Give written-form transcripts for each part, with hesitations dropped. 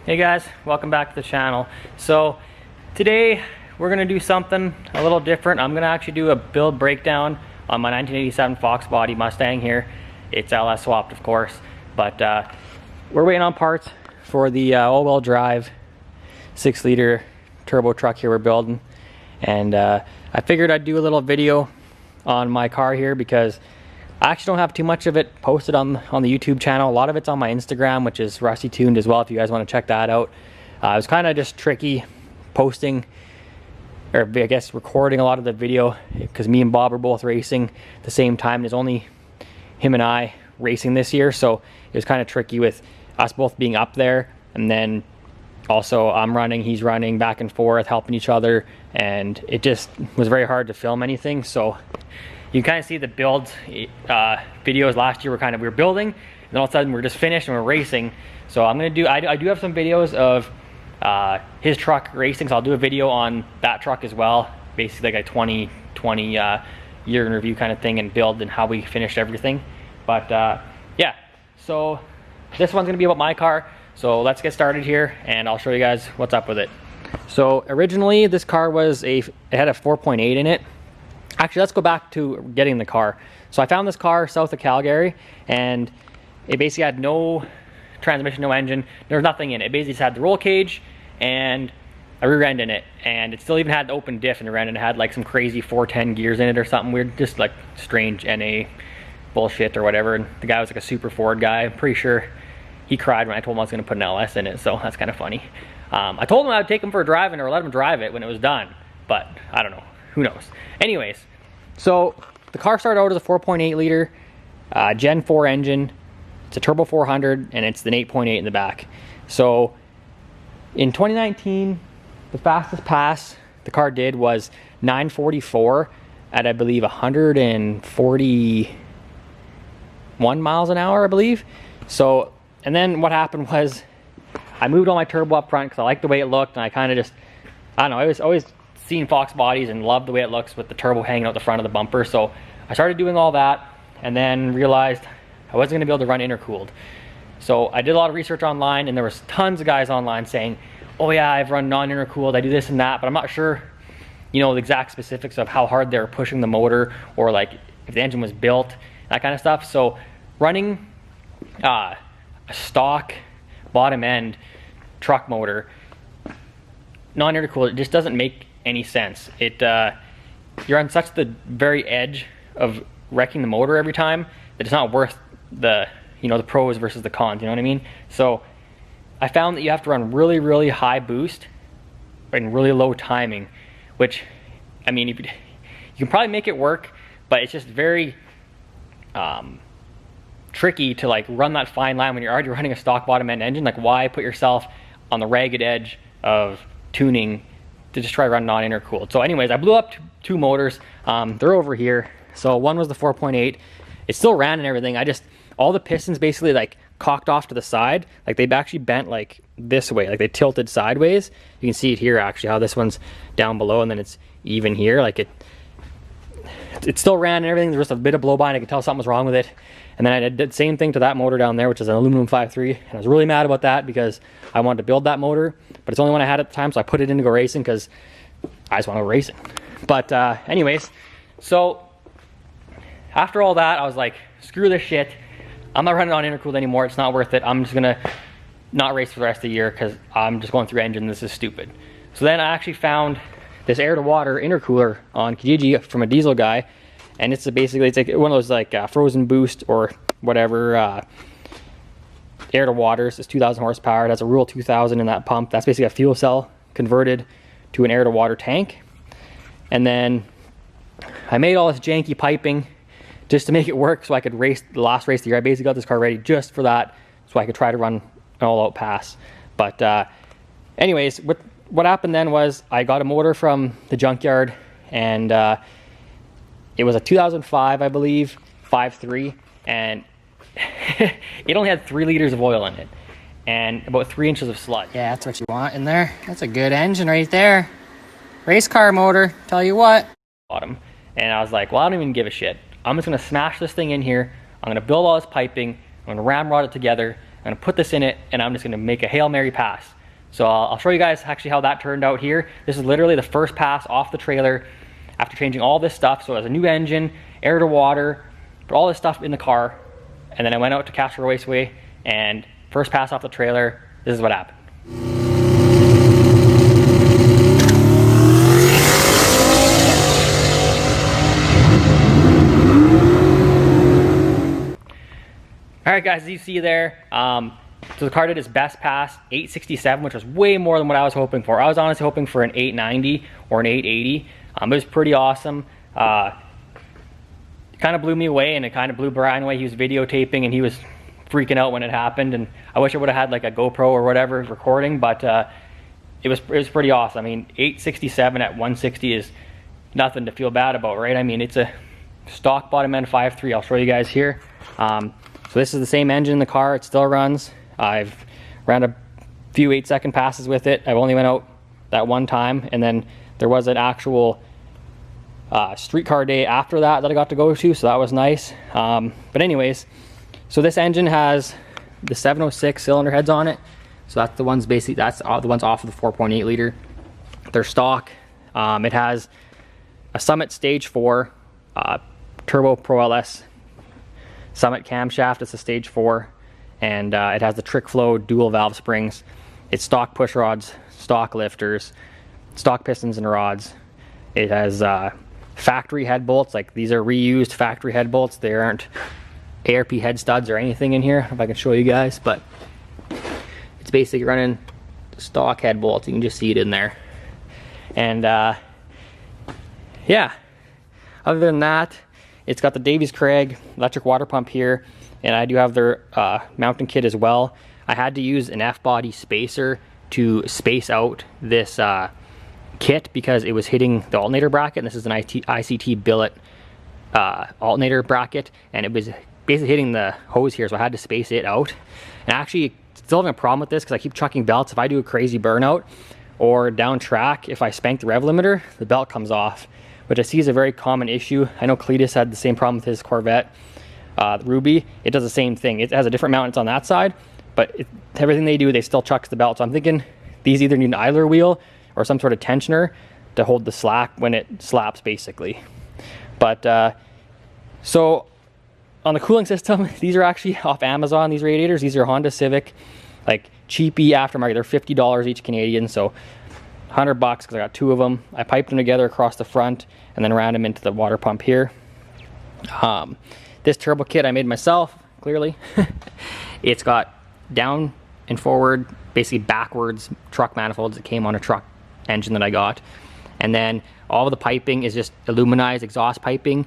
Hey guys, welcome back to the channel. So today we're gonna do something a little different. I'm gonna actually do a build breakdown on my 1987 Fox body Mustang here. It's LS swapped, of course, but we're waiting on parts for the all-wheel drive 6-liter turbo truck here we're building. And I figured I'd do a little video on my car here because I actually don't have too much of it posted on the YouTube channel. A lot of it's on my Instagram, which is Rusty Tuned as well, if you guys want to check that out. It was kind of just tricky posting, or I guess recording a lot of the video, because me and Bob are both racing at the same time. There's only him and I racing this year, so it was kind of tricky with us both being up there, and then also I'm running, he's running, back and forth, helping each other, and it just was very hard to film anything. So you can kind of see the build videos last year we were building, and then all of a sudden we're just finished and we're racing. So I'm gonna do, I do have some videos of his truck racing, so I'll do a video on that truck as well, basically like a 2020 year in review kind of thing, and build and how we finished everything. But yeah, so this one's gonna be about my car. So let's get started here and I'll show you guys what's up with it. So originally this car was it had a 4.8 in it. Actually, let's go back to getting the car. So I found this car south of Calgary, and it basically had no transmission, no engine. There was nothing in it. It basically just had the roll cage and a rear end in it, and it still even had the open diff in the rear end, and it had like some crazy 410 gears in it or something weird, just like strange NA bullshit or whatever. And the guy was like a super Ford guy. I'm pretty sure he cried when I told him I was going to put an LS in it, so that's kind of funny. I told him I would take him for a drive or let him drive it when it was done, but I don't know. Who knows? Anyways, so the car started out as a 4.8 liter Gen 4 engine. It's a turbo 400, and it's an 8.8 in the back. So in 2019, the fastest pass the car did was 944 at, I believe, 141 miles an hour, I believe. So, and then what happened was I moved all my turbo up front because I liked the way it looked, and I kind of just, I don't know, I was always seen Fox bodies and loved the way it looks with the turbo hanging out the front of the bumper. So I started doing all that, and then realized I wasn't gonna be able to run intercooled. So I did a lot of research online, and there was tons of guys online saying, oh yeah, I've run non-intercooled, I do this and that, but I'm not sure, you know, the exact specifics of how hard they're pushing the motor, or like if the engine was built, that kind of stuff. So running a stock bottom end truck motor non-intercooled, it just doesn't make any sense. You're on such the very edge of wrecking the motor every time that it's not worth the, you know, the pros versus the cons, you know what I mean? So I found that you have to run really, really high boost and really low timing, which, I mean, you can probably make it work, but it's just very tricky to like run that fine line when you're already running a stock bottom end engine. Like, why put yourself on the ragged edge of tuning to just try to run non-intercooled? So anyways, I blew up two motors. They're over here. So one was the 4.8. It still ran and everything. All the pistons basically like cocked off to the side. Like they've actually bent like this way, like they tilted sideways. You can see it here actually, how this one's down below and then it's even here. Like it still ran and everything. There was a bit of blow by and I could tell something was wrong with it. And then I did the same thing to that motor down there, which is an aluminum 5.3. And I was really mad about that because I wanted to build that motor, but it's the only one I had at the time, so I put it in to go racing because I just want to go racing. But anyways, so after all that, I was like, screw this shit. I'm not running on intercooled anymore. It's not worth it. I'm just gonna not race for the rest of the year because I'm just going through engine. This is stupid. So then I actually found this air to water intercooler on Kijiji from a diesel guy, and it's basically, it's like one of those like frozen boost or whatever air to waters. It's 2,000 horsepower. It has a Rule 2000 in that pump. That's basically a fuel cell converted to an air to water tank. And then I made all this janky piping just to make it work so I could race the last race of the year. I basically got this car ready just for that, so I could try to run an all-out pass. But anyways, what happened then was I got a motor from the junkyard, and it was a 2005, I believe, 5.3, and it only had 3 liters of oil in it and about 3 inches of sludge. Yeah, that's what you want in there. That's a good engine right there. Race car motor, tell you what. Bottom. And I was like, well, I don't even give a shit. I'm just gonna smash this thing in here. I'm gonna build all this piping. I'm gonna ramrod it together. I'm gonna put this in it and I'm just gonna make a Hail Mary pass. So I'll show you guys actually how that turned out here. This is literally the first pass off the trailer after changing all this stuff. So it has a new engine, air to water, put all this stuff in the car, and then I went out to Casper Raceway, and first pass off the trailer, this is what happened. All right, guys, as you see there, so the car did its best pass, 867, which was way more than what I was hoping for. I was honestly hoping for an 890 or an 880. It was pretty awesome. It kind of blew me away, and it kind of blew Brian away. He was videotaping, and he was freaking out when it happened. And I wish I would have had like a GoPro or whatever recording, but it was pretty awesome. I mean, 867 at 160 is nothing to feel bad about, right? I mean, it's a stock bottom end 5.3. I'll show you guys here. So this is the same engine in the car. It still runs. I've ran a few 8-second passes with it. I've only went out that one time, and then there was an actual street car day after that I got to go to, so that was nice. But anyways, so this engine has the 706 cylinder heads on it. So that's the ones basically, that's the ones off of the 4.8 liter. They're stock. It has a Summit Stage 4 Turbo Pro LS Summit camshaft. It's a Stage 4, and it has the trick flow dual valve springs. It's stock push rods, stock lifters, stock pistons and rods. It has factory head bolts. Like, these are reused factory head bolts. They aren't ARP head studs or anything in here, if I can show you guys, but it's basically running stock head bolts. You can just see it in there. And yeah, other than that, it's got the Davies Craig electric water pump here, and I do have their mounting kit as well. I had to use an F-body spacer to space out this kit because it was hitting the alternator bracket, and this is an ICT billet alternator bracket, and it was basically hitting the hose here, so I had to space it out. And actually, still having a problem with this because I keep chucking belts. If I do a crazy burnout or down track, if I spank the rev limiter, the belt comes off, which I see is a very common issue. I know Cletus had the same problem with his Corvette, Ruby. It does the same thing. It has a different mount. It's on that side, but everything they do, they still chucks the belt. So I'm thinking these either need an idler wheel or some sort of tensioner to hold the slack when it slaps, basically. But so on the cooling system, these are actually off Amazon, these radiators. These are Honda Civic, like cheapy aftermarket. They're $50 each Canadian, so $100 because I got two of them. I piped them together across the front and then ran them into the water pump here. This turbo kit I made myself, clearly. It's got down and forward, basically backwards truck manifolds that came on a truck engine that I got. And then all of the piping is just aluminized exhaust piping.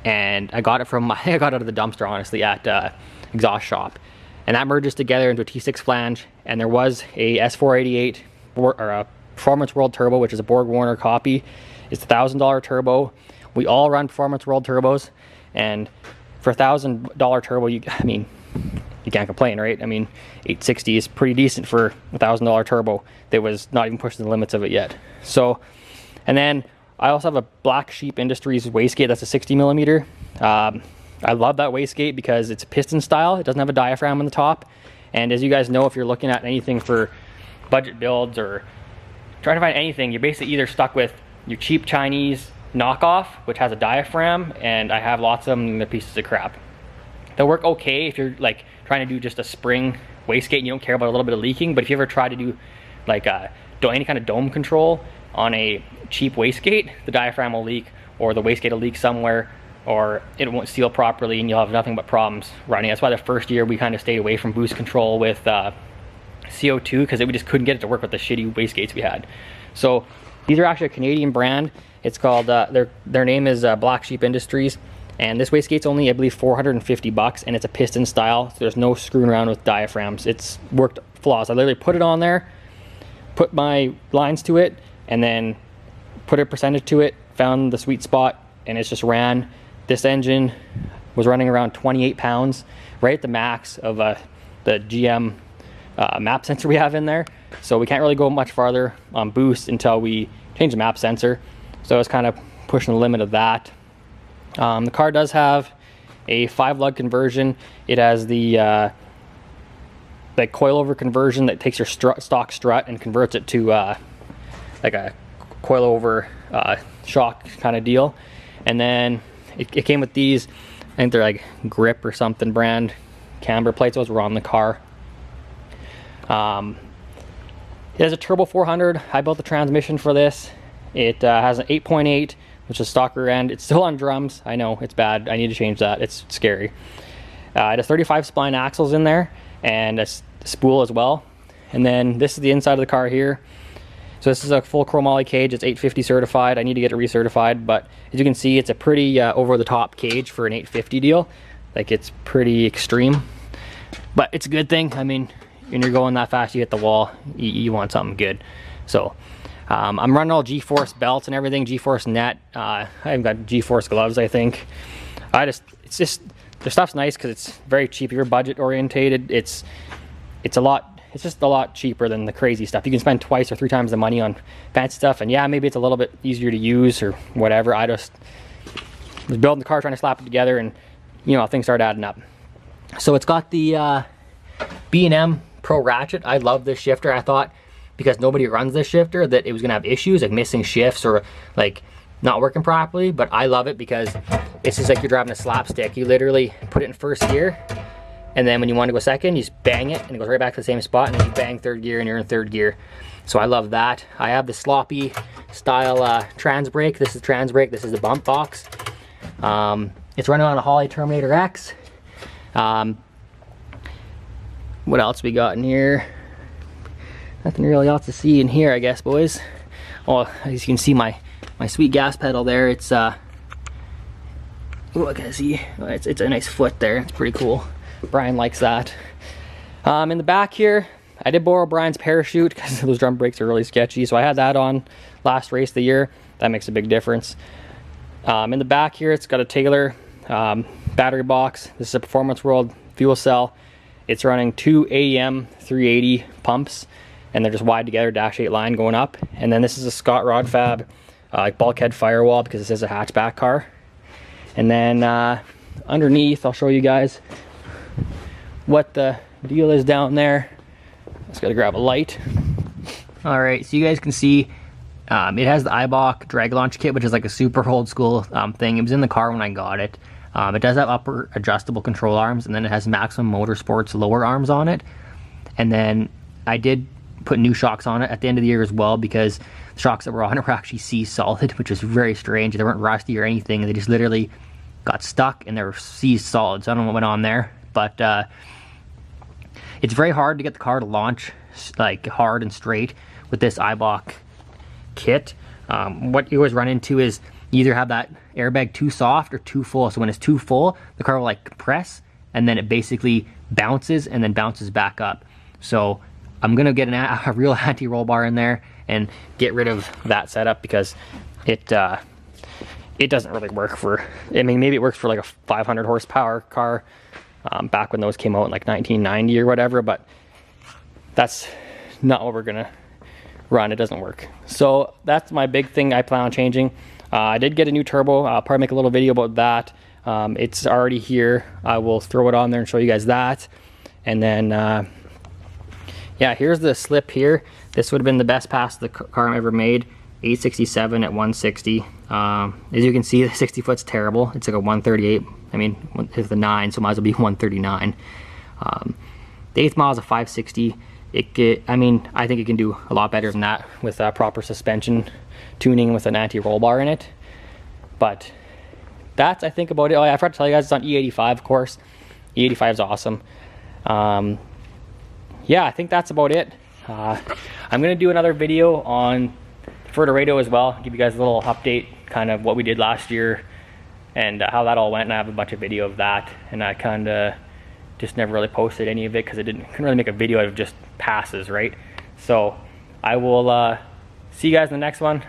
And I got it from, I think I got it out of the dumpster, honestly, at Exhaust Shop. And that merges together into a T6 flange. And there was a S488 or a Performance World Turbo, which is a Borg Warner copy. It's a $1,000 turbo. We all run Performance World turbos, and for a $1,000 turbo, I mean, you can't complain, right? I mean, 860 is pretty decent for a $1,000 turbo that was not even pushing the limits of it yet. So, and then I also have a Black Sheep Industries wastegate. That's a 60 millimeter. I love that wastegate because it's a piston style. It doesn't have a diaphragm on the top. And as you guys know, if you're looking at anything for budget builds or trying to find anything, you're basically either stuck with your cheap Chinese knockoff, which has a diaphragm, and I have lots of them, and they're pieces of crap. They'll work okay if you're like trying to do just a spring wastegate and you don't care about a little bit of leaking, but if you ever try to do like any kind of dome control on a cheap wastegate, the diaphragm will leak, or the wastegate will leak somewhere, or it won't seal properly, and you'll have nothing but problems running. That's why the first year we kind of stayed away from boost control with CO2, because we just couldn't get it to work with the shitty wastegates we had. So these are actually a Canadian brand. It's called their name is Black Sheep Industries, and this wastegate's only, I believe, $450, and it's a piston style, so there's no screwing around with diaphragms. It's worked flawless. I literally put it on there, put my lines to it, and then put a percentage to it, found the sweet spot, and it's just ran. This engine was running around 28 pounds, right at the max of the GM map sensor we have in there. So we can't really go much farther on boost until we change the map sensor. So it's kind of pushing the limit of that. The car does have a 5-lug conversion. It has the like coilover conversion that takes your stock strut and converts it to like a coilover shock kind of deal. And then it came with these, I think they're like Grip or something brand camber plates. Those were on the car. It has a turbo 400. I built the transmission for this. It has an 8.8, which is stock rear end. It's still on drums. I know, it's bad. I need to change that. It's scary. It has 35 spline axles in there and a spool as well. And then this is the inside of the car here. So this is a full chromoly cage. It's 850 certified. I need to get it recertified, but as you can see, it's a pretty over-the-top cage for an 850 deal. Like, it's pretty extreme, but it's a good thing. I mean, when you're going that fast, you hit the wall, you want something good. So I'm running all G-Force belts and everything, G-Force net. I haven't got G-Force gloves, I think. It's just, the stuff's nice because it's very cheap. If you're budget orientated, it's just a lot cheaper than the crazy stuff. You can spend 2 or 3 times the money on fancy stuff, and yeah, maybe it's a little bit easier to use or whatever. I just was building the car, trying to slap it together, and you know, things started adding up. So it's got the B&M Pro Ratchet. I love this shifter. I thought because nobody runs this shifter that it was gonna have issues like missing shifts or like not working properly, but I love it because it's just like you're driving a slapstick. You literally put it in first gear, and then when you want to go second, you just bang it and it goes right back to the same spot, and then you bang third gear and you're in third gear. So I love that. I have the sloppy style trans brake. This is trans brake. This is the bump box. It's running on a Holley Terminator X. What else we got in here? Nothing really else to see in here, I guess, boys. Oh, as you can see, my sweet gas pedal there. It's what can I see? It's a nice foot there. It's pretty cool. Brian likes that. In the back here, I did borrow Brian's parachute because those drum brakes are really sketchy. So I had that on last race of the year. That makes a big difference. In the back here, it's got a Taylor battery box. This is a Performance World fuel cell. It's running 2 AEM 380 pumps, and they're just wide together, dash 8 line going up. And then this is a Scott Rod Fab like bulkhead firewall because this is a hatchback car. And then underneath, I'll show you guys what the deal is down there. Just gotta grab a light. All right, so you guys can see it has the Eibach drag launch kit, which is like a super old school thing. It was in the car when I got it. It does have upper adjustable control arms, and then it has Maximum Motorsports lower arms on it. And then I did put new shocks on it at the end of the year as well, because the shocks that were on it were actually sea solid, which is very strange. They weren't rusty or anything. They just literally got stuck and they were sea solid. So I don't know what went on there, but it's very hard to get the car to launch like hard and straight with this Eibach kit. What you always run into is you either have that airbag too soft or too full. So when it's too full, the car will like compress, and then it basically bounces and then bounces back up. So I'm gonna get a real anti-roll bar in there and get rid of that setup, because it doesn't really work for, I mean, maybe it works for like a 500 horsepower car back when those came out in like 1990 or whatever, but that's not what we're gonna run. It doesn't work. So that's my big thing I plan on changing. I did get a new turbo. I'll probably make a little video about that. It's already here. I will throw it on there and show you guys that. And then yeah, here's the slip here. This would have been the best pass the car I ever made. 867 at 160. As you can see, the 60 foot's terrible. It's like a 138. I mean, it's the 9, so might as well be 139. The 8th mile is a 560. I mean, I think it can do a lot better than that with proper suspension tuning with an anti-roll bar in it. But that's, I think, about it. Oh, yeah, I forgot to tell you guys, it's on E85, of course. E85 is awesome. Yeah, I think that's about it. I'm gonna do another video on Fertorado as well, give you guys a little update, kind of what we did last year and how that all went, and I have a bunch of video of that, and I kind of just never really posted any of it because couldn't really make a video out of just passes, right? So I will see you guys in the next one.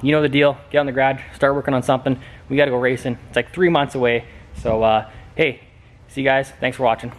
You know the deal. Get on the garage, start working on something. We got to go racing. It's like 3 months away. So hey, see you guys. Thanks for watching.